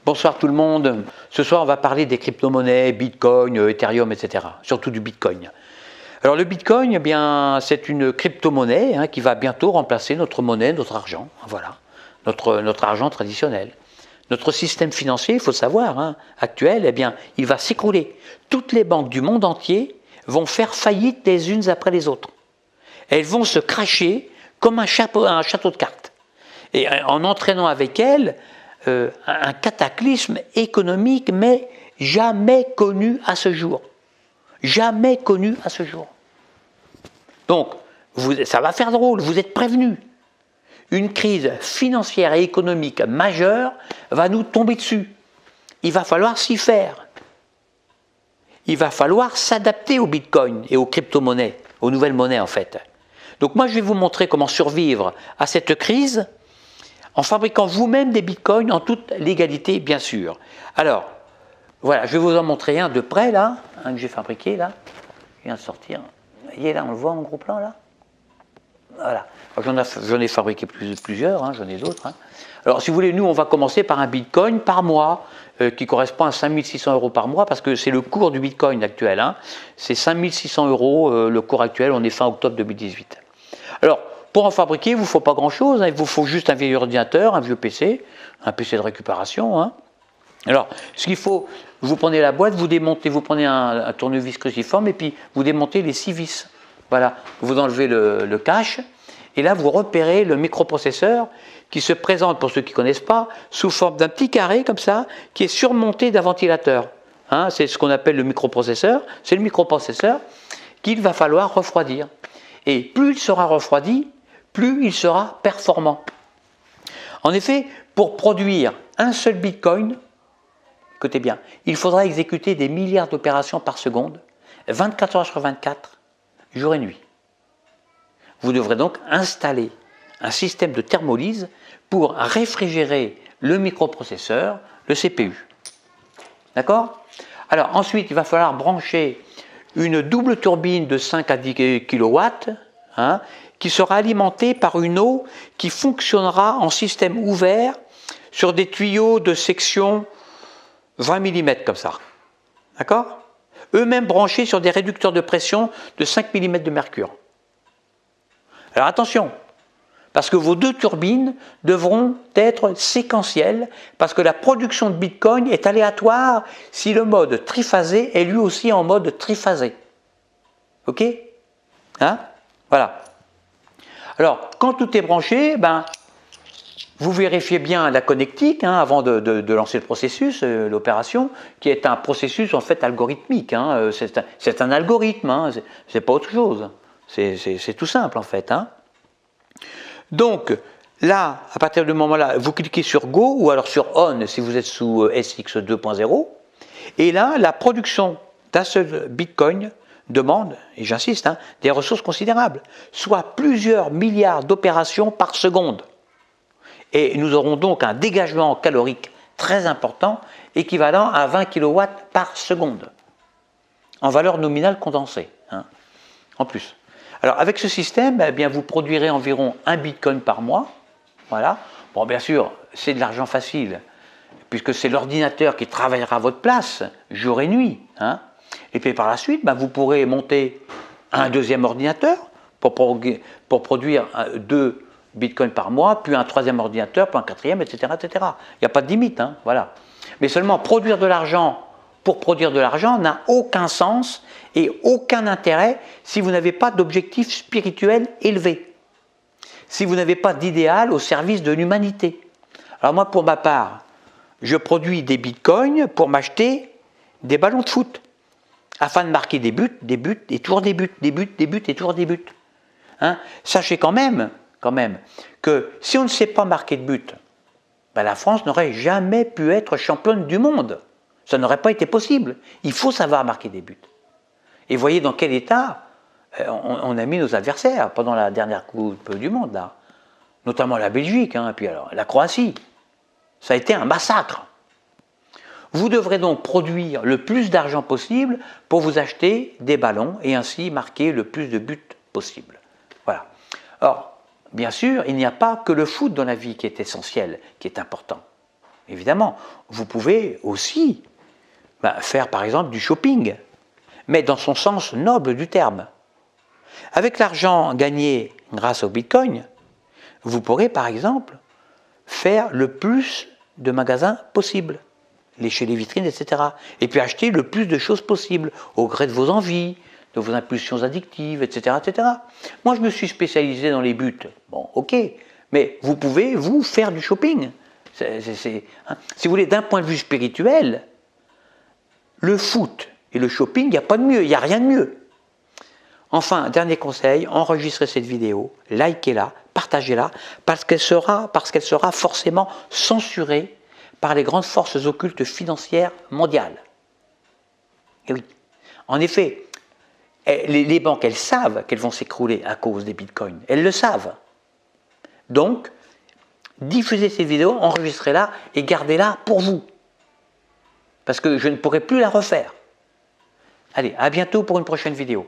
Bonsoir tout le monde. Ce soir, on va parler des crypto-monnaies, Bitcoin, Ethereum, etc. Surtout du Bitcoin. Alors le Bitcoin, eh bien, c'est une crypto-monnaie qui va bientôt remplacer notre monnaie, notre argent. Voilà, notre argent traditionnel. Notre système financier, il faut le savoir, actuel, eh bien, il va s'écrouler. Toutes les banques du monde entier vont faire faillite les unes après les autres. Elles vont se cracher comme un château de cartes. Et en entraînant avec elles un cataclysme économique, mais jamais connu à ce jour. Jamais connu à ce jour. Donc, ça va faire drôle, vous êtes prévenus. Une crise financière et économique majeure va nous tomber dessus. Il va falloir s'y faire. Il va falloir s'adapter au Bitcoin et aux crypto-monnaies, aux nouvelles monnaies en fait. Donc moi, je vais vous montrer comment survivre à cette crise en fabriquant vous-même des bitcoins en toute légalité, bien sûr. Alors, voilà, je vais vous en montrer un de près, là, un que j'ai fabriqué, là. Il vient de sortir. Vous voyez, là, on le voit en gros plan, là. Voilà. J'en ai fabriqué plusieurs, j'en ai d'autres. Alors, si vous voulez, nous, on va commencer par un bitcoin par mois, qui correspond à 5 600 € par mois, parce que c'est le cours du bitcoin actuel. C'est 5 600 € le cours actuel, on est fin octobre 2018. Alors, pour en fabriquer, il ne vous faut pas grand-chose, il vous faut juste un vieil ordinateur, un vieux PC, un PC de récupération. Alors, ce qu'il faut, vous prenez la boîte, vous démontez, vous prenez un tournevis cruciforme et puis vous démontez les 6 vis. Voilà, vous enlevez le cache et là vous repérez le microprocesseur qui se présente, pour ceux qui ne connaissent pas, sous forme d'un petit carré comme ça, qui est surmonté d'un ventilateur. C'est ce qu'on appelle le microprocesseur, c'est le microprocesseur qu'il va falloir refroidir. Et plus il sera refroidi, plus il sera performant. En effet, pour produire un seul bitcoin, écoutez bien, il faudra exécuter des milliards d'opérations par seconde, 24 heures sur 24, jour et nuit. Vous devrez donc installer un système de thermolyse pour réfrigérer le microprocesseur, le CPU. D'accord ? Alors ensuite, il va falloir brancher une double turbine de 5 à 10 kW, qui sera alimentée par une eau qui fonctionnera en système ouvert sur des tuyaux de section 20 mm comme ça. D'accord ? Eux-mêmes branchés sur des réducteurs de pression de 5 mm de mercure. Alors attention, parce que vos deux turbines devront être séquentielles, parce que la production de Bitcoin est aléatoire si le mode triphasé est lui aussi en mode triphasé. Ok ? Voilà. Alors, quand tout est branché, vous vérifiez bien la connectique avant de lancer le processus, l'opération, qui est un processus en fait algorithmique. C'est un algorithme, c'est pas autre chose. C'est tout simple en fait. Donc, là, à partir du moment-là, vous cliquez sur Go ou alors sur On si vous êtes sous SX 2.0. Et là, la production d'un seul Bitcoin demande, et j'insiste, des ressources considérables, soit plusieurs milliards d'opérations par seconde. Et nous aurons donc un dégagement calorique très important, équivalent à 20 kW par seconde, en valeur nominale condensée, en plus. Alors avec ce système, vous produirez environ un Bitcoin par mois. Voilà. Bon, bien sûr, c'est de l'argent facile, puisque c'est l'ordinateur qui travaillera à votre place, jour et nuit. Et puis par la suite, vous pourrez monter un deuxième ordinateur pour produire 2 bitcoins par mois, puis un troisième ordinateur, puis un quatrième, etc. etc. Il n'y a pas de limite. Voilà. Mais seulement produire de l'argent pour produire de l'argent n'a aucun sens et aucun intérêt si vous n'avez pas d'objectif spirituel élevé, si vous n'avez pas d'idéal au service de l'humanité. Alors moi, pour ma part, je produis des bitcoins pour m'acheter des ballons de foot, afin de marquer des buts, et toujours des buts, des buts, et toujours des buts. Sachez quand même, que si on ne sait pas marquer de buts, la France n'aurait jamais pu être championne du monde. Ça n'aurait pas été possible. Il faut savoir marquer des buts. Et voyez dans quel état on a mis nos adversaires pendant la dernière Coupe du Monde, là. Notamment la Belgique, puis alors la Croatie. Ça a été un massacre. Vous devrez donc produire le plus d'argent possible pour vous acheter des ballons et ainsi marquer le plus de buts possible. Voilà. Or, bien sûr, il n'y a pas que le foot dans la vie qui est essentiel, qui est important. évidemment. Vous pouvez aussi faire par exemple du shopping, mais dans son sens noble du terme. Avec l'argent gagné grâce au Bitcoin, vous pourrez par exemple faire le plus de magasins possible, lécher les vitrines, etc. Et puis acheter le plus de choses possible, au gré de vos envies, de vos impulsions addictives, etc., etc. Moi, je me suis spécialisé dans les buts. Bon, ok, mais vous pouvez, vous, faire du shopping. Si vous voulez, d'un point de vue spirituel, le foot et le shopping, il n'y a pas de mieux, il n'y a rien de mieux. Enfin, dernier conseil, enregistrez cette vidéo, likez-la, partagez-la, parce qu'elle sera forcément censurée par les grandes forces occultes financières mondiales. Et oui. En effet, les banques, elles savent qu'elles vont s'écrouler à cause des bitcoins. Elles le savent. Donc, diffusez cette vidéo, enregistrez-la et gardez-la pour vous. Parce que je ne pourrai plus la refaire. Allez, à bientôt pour une prochaine vidéo.